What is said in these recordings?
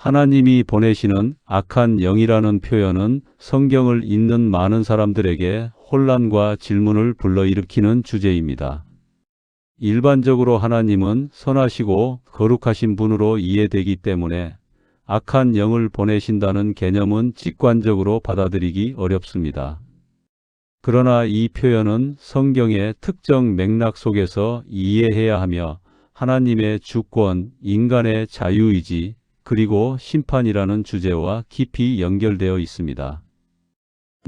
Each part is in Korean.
하나님이 보내시는 악한 영이라는 표현은 성경을 읽는 많은 사람들에게 혼란과 질문을 불러일으키는 주제입니다. 일반적으로 하나님은 선하시고 거룩하신 분으로 이해되기 때문에 악한 영을 보내신다는 개념은 직관적으로 받아들이기 어렵습니다. 그러나 이 표현은 성경의 특정 맥락 속에서 이해해야 하며 하나님의 주권, 인간의 자유의지, 그리고 심판이라는 주제와 깊이 연결되어 있습니다.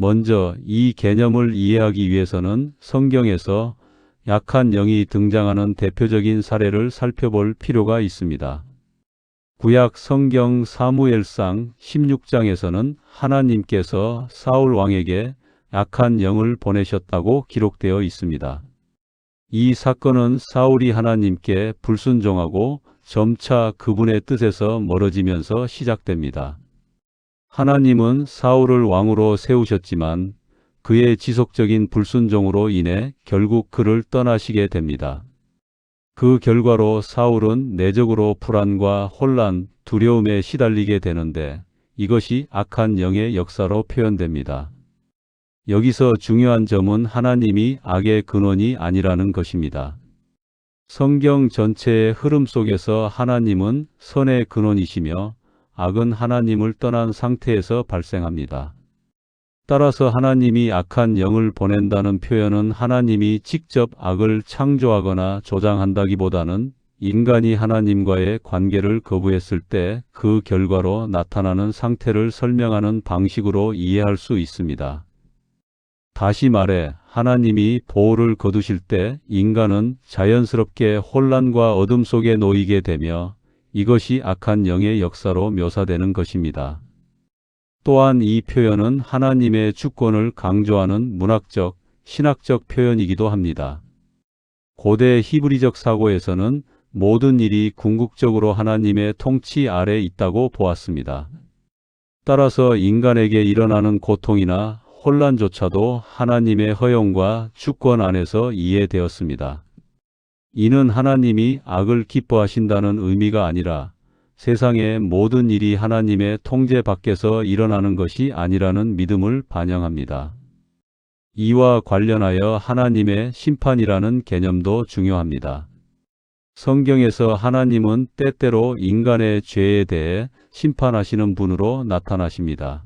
먼저 이 개념을 이해하기 위해서는 성경에서 약한 영이 등장하는 대표적인 사례를 살펴볼 필요가 있습니다. 구약 성경 사무엘상 16장에서는 하나님께서 사울 왕에게 악한 영을 보내셨다고 기록되어 있습니다. 이 사건은 사울이 하나님께 불순종하고 점차 그분의 뜻에서 멀어지면서 시작됩니다. 하나님은 사울을 왕으로 세우셨지만 그의 지속적인 불순종으로 인해 결국 그를 떠나시게 됩니다. 그 결과로 사울은 내적으로 불안과 혼란, 두려움에 시달리게 되는데 이것이 악한 영의 역사로 표현됩니다. 여기서 중요한 점은 하나님이 악의 근원이 아니라는 것입니다. 성경 전체의 흐름 속에서 하나님은 선의 근원이시며 악은 하나님을 떠난 상태에서 발생합니다. 따라서 하나님이 악한 영을 보낸다는 표현은 하나님이 직접 악을 창조하거나 조장한다기보다는 인간이 하나님과의 관계를 거부했을 때 그 결과로 나타나는 상태를 설명하는 방식으로 이해할 수 있습니다. 다시 말해 하나님이 보호를 거두실 때 인간은 자연스럽게 혼란과 어둠 속에 놓이게 되며 이것이 악한 영의 역사로 묘사되는 것입니다. 또한 이 표현은 하나님의 주권을 강조하는 문학적, 신학적 표현이기도 합니다. 고대 히브리적 사고에서는 모든 일이 궁극적으로 하나님의 통치 아래 있다고 보았습니다. 따라서 인간에게 일어나는 고통이나 혼란조차도 하나님의 허용과 주권 안에서 이해되었습니다. 이는 하나님이 악을 기뻐하신다는 의미가 아니라 세상의 모든 일이 하나님의 통제 밖에서 일어나는 것이 아니라는 믿음을 반영합니다. 이와 관련하여 하나님의 심판이라는 개념도 중요합니다. 성경에서 하나님은 때때로 인간의 죄에 대해 심판하시는 분으로 나타나십니다.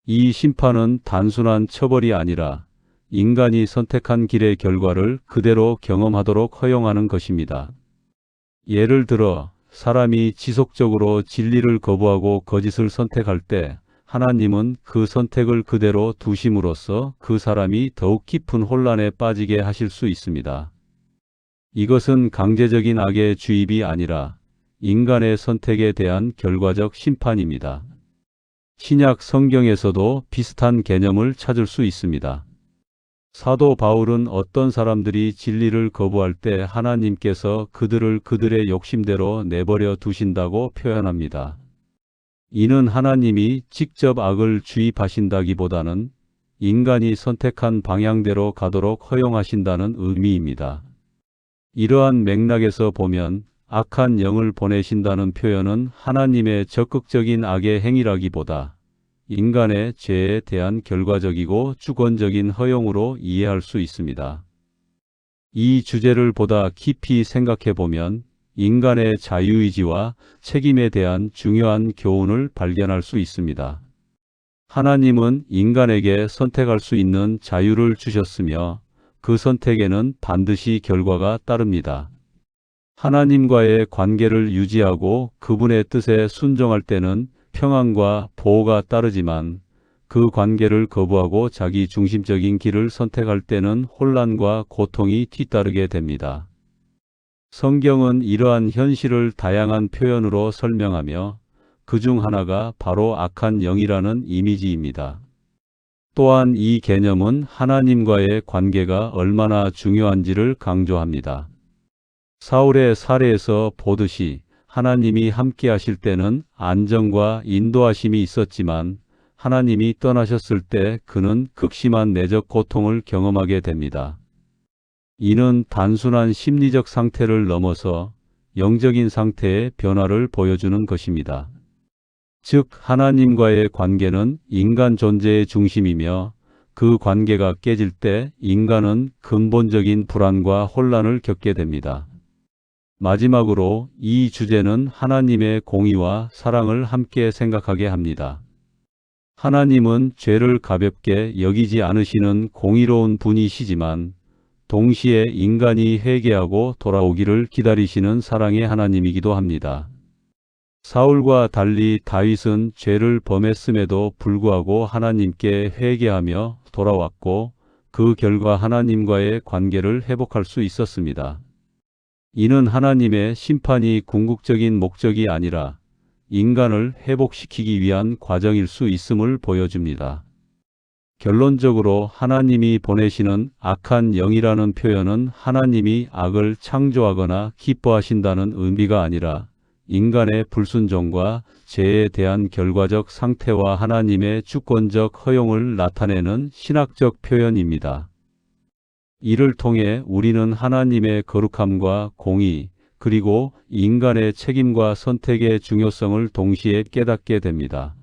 이 심판은 단순한 처벌이 아니라 인간이 선택한 길의 결과를 그대로 경험하도록 허용하는 것입니다. 예를 들어 사람이 지속적으로 진리를 거부하고 거짓을 선택할 때 하나님은 그 선택을 그대로 두심으로써 그 사람이 더욱 깊은 혼란에 빠지게 하실 수 있습니다. 이것은 강제적인 악의 주입이 아니라 인간의 선택에 대한 결과적 심판입니다. 신약 성경에서도 비슷한 개념을 찾을 수 있습니다. 사도 바울은 어떤 사람들이 진리를 거부할 때 하나님께서 그들을 그들의 욕심대로 내버려 두신다고 표현합니다. 이는 하나님이 직접 악을 주입하신다기보다는 인간이 선택한 방향대로 가도록 허용하신다는 의미입니다. 이러한 맥락에서 보면 악한 영을 보내신다는 표현은 하나님의 적극적인 악의 행위라기보다 인간의 죄에 대한 결과적이고 주권적인 허용으로 이해할 수 있습니다. 이 주제를 보다 깊이 생각해 보면 인간의 자유의지와 책임에 대한 중요한 교훈을 발견할 수 있습니다. 하나님은 인간에게 선택할 수 있는 자유를 주셨으며 그 선택에는 반드시 결과가 따릅니다. 하나님과의 관계를 유지하고 그분의 뜻에 순종할 때는 평안과 보호가 따르지만 그 관계를 거부하고 자기 중심적인 길을 선택할 때는 혼란과 고통이 뒤따르게 됩니다. 성경은 이러한 현실을 다양한 표현으로 설명하며 그중 하나가 바로 악한 영이라는 이미지입니다. 또한 이 개념은 하나님과의 관계가 얼마나 중요한지를 강조합니다. 사울의 사례에서 보듯이 하나님이 함께 하실 때는 안정과 인도하심이 있었지만 하나님이 떠나셨을 때 그는 극심한 내적 고통을 경험하게 됩니다. 이는 단순한 심리적 상태를 넘어서 영적인 상태의 변화를 보여주는 것입니다. 즉 하나님과의 관계는 인간 존재의 중심이며 그 관계가 깨질 때 인간은 근본적인 불안과 혼란을 겪게 됩니다. 마지막으로 이 주제는 하나님의 공의와 사랑을 함께 생각하게 합니다. 하나님은 죄를 가볍게 여기지 않으시는 공의로운 분이시지만 동시에 인간이 회개하고 돌아오기를 기다리시는 사랑의 하나님이기도 합니다. 사울과 달리 다윗은 죄를 범했음에도 불구하고 하나님께 회개하며 돌아왔고 그 결과 하나님과의 관계를 회복할 수 있었습니다. 이는 하나님의 심판이 궁극적인 목적이 아니라 인간을 회복시키기 위한 과정일 수 있음을 보여줍니다. 결론적으로 하나님이 보내시는 악한 영이라는 표현은 하나님이 악을 창조하거나 기뻐하신다는 의미가 아니라 인간의 불순종과 죄에 대한 결과적 상태와 하나님의 주권적 허용을 나타내는 신학적 표현입니다. 이를 통해 우리는 하나님의 거룩함과 공의, 그리고 인간의 책임과 선택의 중요성을 동시에 깨닫게 됩니다.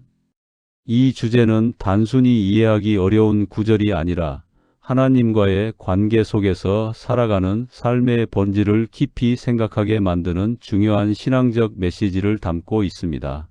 이 주제는 단순히 이해하기 어려운 구절이 아니라 하나님과의 관계 속에서 살아가는 삶의 본질을 깊이 생각하게 만드는 중요한 신앙적 메시지를 담고 있습니다.